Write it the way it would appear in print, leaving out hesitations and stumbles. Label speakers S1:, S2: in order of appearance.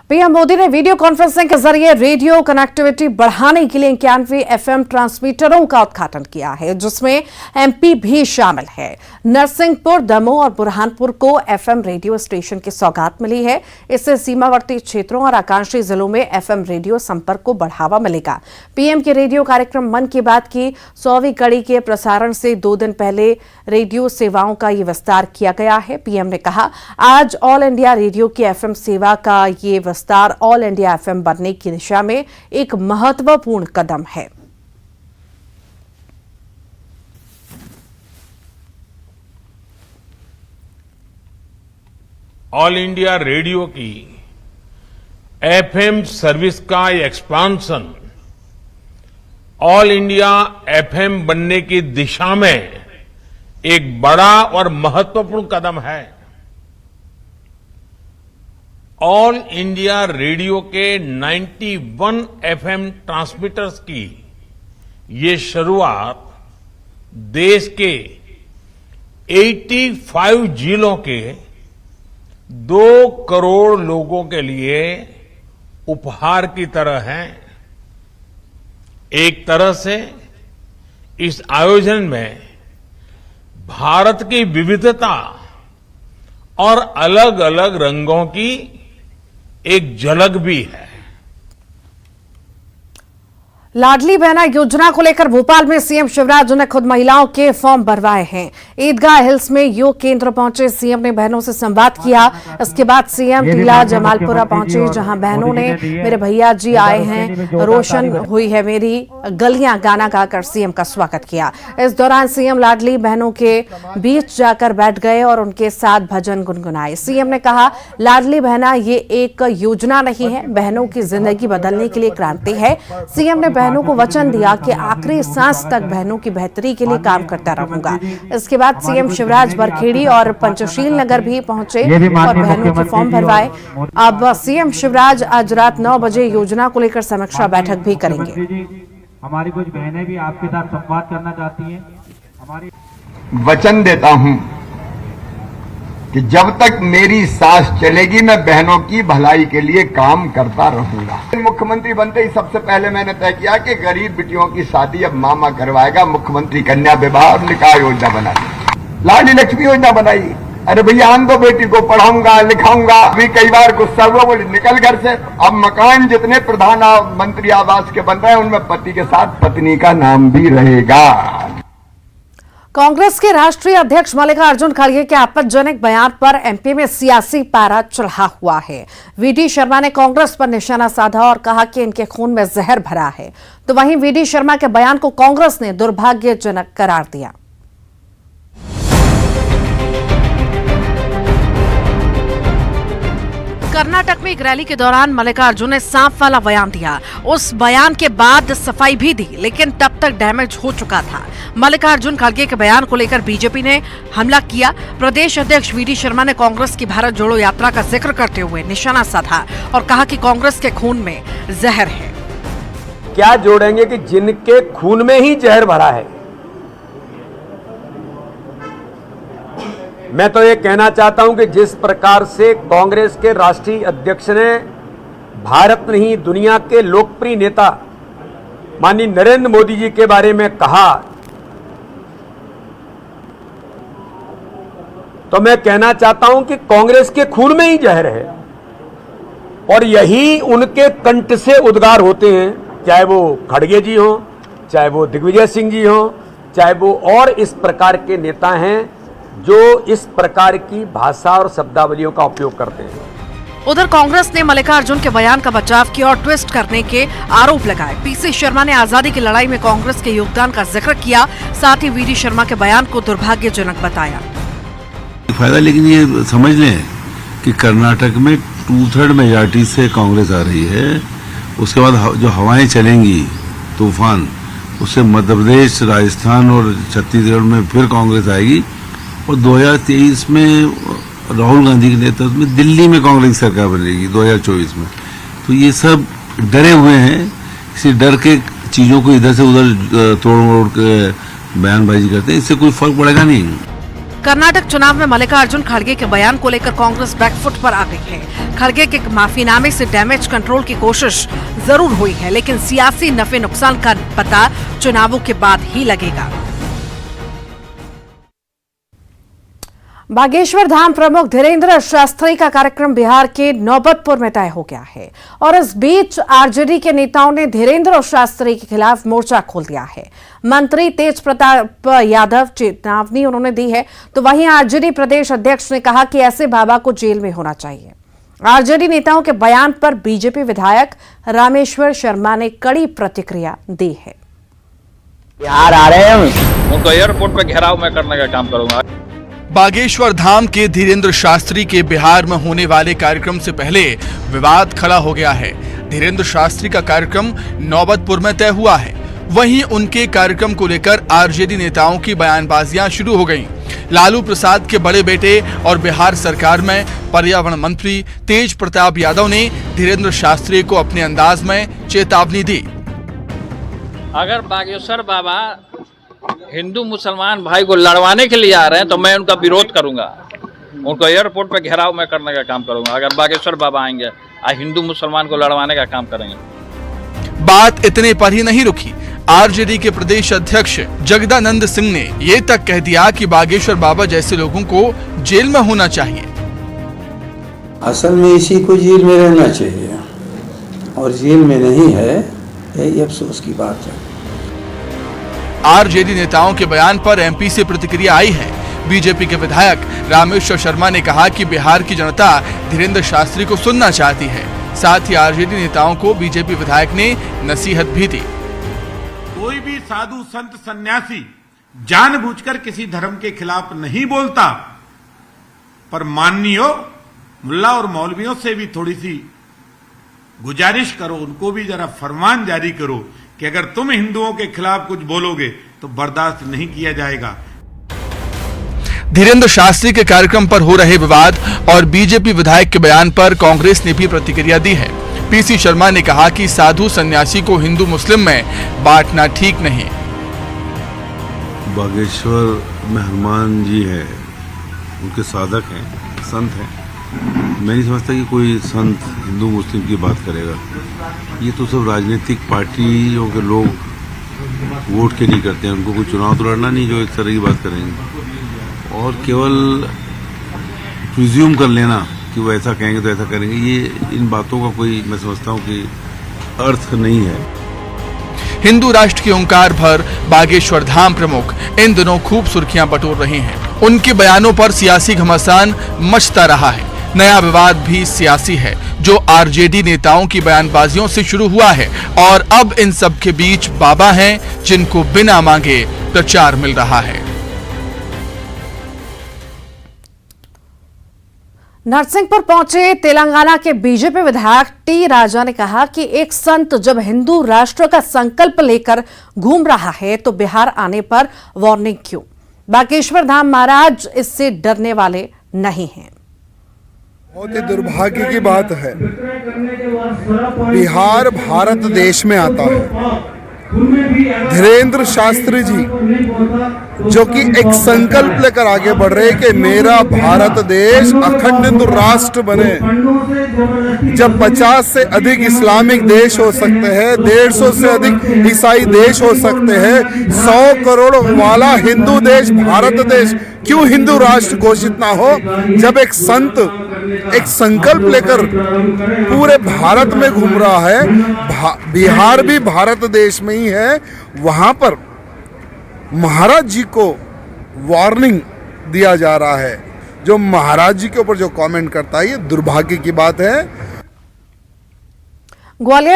S1: PM Modi ने video conferencing के जरिए रेडियो कनेक्टिविटी बढ़ाने के लिए 91 एफएम ट्रांसमीटरों का उद्घाटन किया है, जिसमें एमपी भी शामिल है। नरसिंहपुर, दमोह और बुरहानपुर को एफएम रेडियो स्टेशन की सौगात मिली है। इससे सीमावर्ती क्षेत्रों और आकांक्षी जिलों में एफएम रेडियो संपर्क को बढ़ावा मिलेगा। पीएम के रेडियो कार्यक्रम मन की बात की 100वीं कड़ी के प्रसारण से 2 दिन पहले रेडियो सेवाओं का ये विस्तार किया गया है। पीएम ने कहा, आज ऑल इंडिया रेडियो की एफएम सेवा का ये विस्तार ऑल इंडिया एफएम बनने की दिशा में एक महत्वपूर्ण कदम है।
S2: ऑल इंडिया रेडियो की एफएम सर्विस का एक्सपांशन ऑल इंडिया एफएम बनने की दिशा में एक बड़ा और महत्वपूर्ण कदम है। ऑल इंडिया रेडियो के 91 एफएम ट्रांसमीटर्स की ये शुरुआत देश के 85 जिलों के 2 करोड़ लोगों के लिए उपहार की तरह है। एक तरह से इस आयोजन में भारत की विविधता और अलग अलग रंगों की एक झलक भी है।
S1: लाडली बहना योजना को लेकर भोपाल में सीएम शिवराज ने खुद महिलाओं के फॉर्म भरवाए हैं। ईदगाह हिल्स में योग केंद्र पहुंचे सीएम ने बहनों से संवाद किया। इसके बाद सीएम टीला जमालपुरा पहुंचे, जहां बहनों ने मेरे भैया जी आए हैं, रोशन हुई है मेरी गलियां गाना गाकर सीएम का स्वागत किया। इस दौरान सीएम लाडली बहनों के बीच जाकर बैठ गए और उनके साथ भजन गुनगुनाए। सीएम ने कहा, लाडली बहना ये एक योजना नहीं है, बहनों की जिंदगी बदलने के लिए क्रांति है। सीएम ने बहनों को वचन दिया कि आखिरी सांस तक बहनों की बेहतरी के लिए काम करता रहूंगा। इसके बाद सीएम शिवराज बरखेड़ी और पंचशील नगर भी पहुंचे और बहनों के फॉर्म भरवाए। अब सीएम शिवराज आज रात 9 बजे योजना को लेकर समीक्षा बैठक भी करेंगे।
S3: हमारी कुछ बहनें भी आपके साथ संवाद करना चाहती हैं।
S4: वचन देता हूं कि जब तक मेरी सांस चलेगी मैं बहनों की भलाई के लिए काम करता रहूंगा। मुख्यमंत्री बनते ही सबसे पहले मैंने तय किया कि गरीब बेटियों की शादी अब मामा करवाएगा। मुख्यमंत्री कन्या विवाह और निकाह योजना बनाई, लाडली लक्ष्मी योजना बनाई। अरे भैया, आन दो बेटी को, पढ़ाऊंगा लिखाऊंगा। अभी कई बार गुस्सा हुआ, बोले निकल घर से। अब मकान जितने प्रधानमंत्री आवास के बन रहे हैं उनमें पति के साथ पत्नी का नाम भी रहेगा।
S1: कांग्रेस के राष्ट्रीय अध्यक्ष मल्लिकार्जुन खड़गे के आपत्तिजनक बयान पर एमपी में सियासी पारा चढ़ा हुआ है। वीडी शर्मा ने कांग्रेस पर निशाना साधा और कहा कि इनके खून में जहर भरा है। तो वहीं वीडी शर्मा के बयान को कांग्रेस ने दुर्भाग्यजनक करार दिया। कर्नाटक में एक रैली के दौरान मल्लिकार्जुन ने सांप वाला बयान दिया। उस बयान के बाद सफाई भी दी, लेकिन तब तक डैमेज हो चुका था। मल्लिकार्जुन खड़गे के बयान को लेकर बीजेपी ने हमला किया। प्रदेश अध्यक्ष वीडी शर्मा ने कांग्रेस की भारत जोड़ो यात्रा का जिक्र करते हुए निशाना साधा और कहा कि कांग्रेस के खून में जहर है।
S5: क्या जोड़ेंगे कि जिनके खून में ही जहर भरा है। मैं तो ये कहना चाहता हूं कि जिस प्रकार से कांग्रेस के राष्ट्रीय अध्यक्ष ने भारत नहीं दुनिया के लोकप्रिय नेता माननीय नरेंद्र मोदी जी के बारे में कहा, तो मैं कहना चाहता हूं कि कांग्रेस के खून में ही जहर है और यही उनके कंठ से उद्गार होते हैं, चाहे वो खड़गे जी हो, चाहे वो दिग्विजय सिंह जी हो, चाहे वो और इस प्रकार के नेता हैं जो इस प्रकार की भाषा और शब्दावलियों का उपयोग करते हैं।
S1: उधर कांग्रेस ने मल्लिकार्जुन के बयान का बचाव किया और ट्विस्ट करने के आरोप लगाए। पीसी शर्मा ने आजादी की लड़ाई में कांग्रेस के योगदान का जिक्र किया, साथ ही वीडी शर्मा के बयान को दुर्भाग्यजनक बताया।
S6: फायदा, लेकिन ये समझ लें कि कर्नाटक में 2/3 मेजॉरिटी से कांग्रेस आ रही है। उसके बाद जो हवाएं चलेंगी तूफान, उससे मध्य प्रदेश, राजस्थान और छत्तीसगढ़ में फिर कांग्रेस आएगी और 2023 में राहुल गांधी के नेतृत्व में दिल्ली में कांग्रेस सरकार बनेगी 2024 में। तो ये सब डरे हुए हैं, इसी डर के चीजों को इधर से उधर तोड़ मरोड़ के बयानबाजी करते हैं, इससे कोई फर्क पड़ेगा नहीं।
S1: कर्नाटक चुनाव में मल्लिकार्जुन खड़गे के बयान को लेकर कांग्रेस बैकफुट पर आ गई है। खड़गे के माफीनामे से डैमेज कंट्रोल की कोशिश जरूर हुई है, लेकिन सियासी नफे नुकसान का पता चुनावों के बाद ही लगेगा। बागेश्वर धाम प्रमुख धीरेन्द्र शास्त्री का कार्यक्रम बिहार के नौबतपुर में तय हो गया है और इस बीच आरजेडी के नेताओं ने धीरेन्द्र शास्त्री के खिलाफ मोर्चा खोल दिया है। मंत्री तेज प्रताप यादव चेतावनी उन्होंने दी है, तो वहीं आरजेडी प्रदेश अध्यक्ष ने कहा कि ऐसे बाबा को जेल में होना चाहिए। आरजेडी नेताओं के बयान पर बीजेपी विधायक रामेश्वर शर्मा ने कड़ी प्रतिक्रिया दी है।
S7: बिहार आ रहे हैं, उनको एयरपोर्ट पे घेराव में करने का काम करूंगा।
S8: बागेश्वर धाम के धीरेन्द्र शास्त्री के बिहार में होने वाले कार्यक्रम से पहले विवाद खड़ा हो गया है। धीरेन्द्र शास्त्री का कार्यक्रम नौबतपुर में तय हुआ है, वहीं उनके कार्यक्रम को लेकर आरजेडी नेताओं की बयानबाजियां शुरू हो गईं। लालू प्रसाद के बड़े बेटे और बिहार सरकार में पर्यावरण मंत्री तेज प्रताप यादव ने धीरेन्द्र शास्त्री को अपने अंदाज में चेतावनी दी।
S7: अगर बागेश्वर बाबा हिंदू मुसलमान भाई को लड़वाने के लिए आ रहे हैं तो मैं उनका विरोध करूंगा, उनको एयरपोर्ट पे घेराव में करने का काम करूंगा। अगर बागेश्वर बाबा आएंगे और हिंदू मुसलमान को लड़वाने का काम करेंगे।
S8: बात इतने पर ही नहीं रुकी। आरजेडी के प्रदेश अध्यक्ष जगदानंद सिंह ने ये तक कह दिया कि बागेश्वर बाबा जैसे लोगों को जेल में होना चाहिए।
S9: असल में इसी को जेल में रहना चाहिए और जेल में नहीं है, यही अफसोस की बात है।
S8: आरजेडी नेताओं के बयान पर एमपी से प्रतिक्रिया आई है। बीजेपी के विधायक रामेश्वर शर्मा ने कहा कि बिहार की जनता धीरेन्द्र शास्त्री को सुनना चाहती है। साथ ही आरजेडी नेताओं को बीजेपी विधायक ने नसीहत भी दी।
S10: कोई भी साधु संत सन्यासी जानबूझकर किसी धर्म के खिलाफ नहीं बोलता, पर माननीय मुल्ला और मौलवियों से भी थोड़ी सी गुजारिश करो, उनको भी जरा फरमान जारी करो कि अगर तुम हिंदुओं के खिलाफ कुछ बोलोगे तो बर्दाश्त नहीं किया जाएगा।
S8: धीरेन्द्र शास्त्री के कार्यक्रम पर हो रहे विवाद और बीजेपी विधायक के बयान पर कांग्रेस ने भी प्रतिक्रिया दी है। पीसी शर्मा ने कहा कि साधु सन्यासी को हिंदू मुस्लिम में बांटना ठीक नहीं।
S6: बागेश्वर में हनुमान जी है, उनके साधक हैं, संत हैं। मैं नहीं समझता कि कोई संत हिंदू मुस्लिम की बात करेगा। ये तो सब राजनीतिक पार्टियों के लोग वोट के लिए करते हैं, उनको कोई चुनाव तो लड़ना नहीं जो इस तरह की बात करेंगे। और केवल प्रिज्यूम कर लेना कि वो ऐसा कहेंगे तो ऐसा करेंगे, ये इन बातों का कोई मैं समझता हूँ कि अर्थ नहीं है।
S8: हिंदू राष्ट्र की ओंकार भर बागेश्वर धाम प्रमुख इन दिनों खूब सुर्खियां बटोर रहे हैं। उनके बयानों पर सियासी घमासान मचता रहा है। नया विवाद भी सियासी है जो आरजेडी नेताओं की बयानबाजियों से शुरू हुआ है और अब इन सब के बीच बाबा हैं जिनको बिना मांगे प्रचार मिल रहा है।
S1: नरसिंहपुर पहुंचे तेलंगाना के बीजेपी विधायक टी राजा ने कहा कि एक संत जब हिंदू राष्ट्र का संकल्प लेकर घूम रहा है तो बिहार आने पर वार्निंग क्यों? बागेश्वर धाम महाराज इससे डरने वाले नहीं हैं।
S11: बहुत ही दुर्भाग्य की बात है, बिहार भारत देश में आता है। धीरेन्द्र शास्त्री जी जो कि एक संकल्प लेकर आगे बढ़ रहे कि मेरा भारत देश अखंड हिंदू राष्ट्र बने। जब 50 से अधिक इस्लामिक देश हो सकते हैं, 150 से अधिक ईसाई देश हो सकते हैं, 100 करोड़ वाला हिंदू देश भारत देश क्यों हिंदू राष्ट्र घोषित ना हो? जब एक संत एक संकल्प लेकर पूरे भारत में घूम रहा है, बिहार भी भारत देश में ही है, वहां पर महाराज जी को वार्निंग दिया जा रहा है। जो महाराज जी के ऊपर जो कमेंट करता है ये दुर्भाग्य की बात है।
S1: ग्वालियर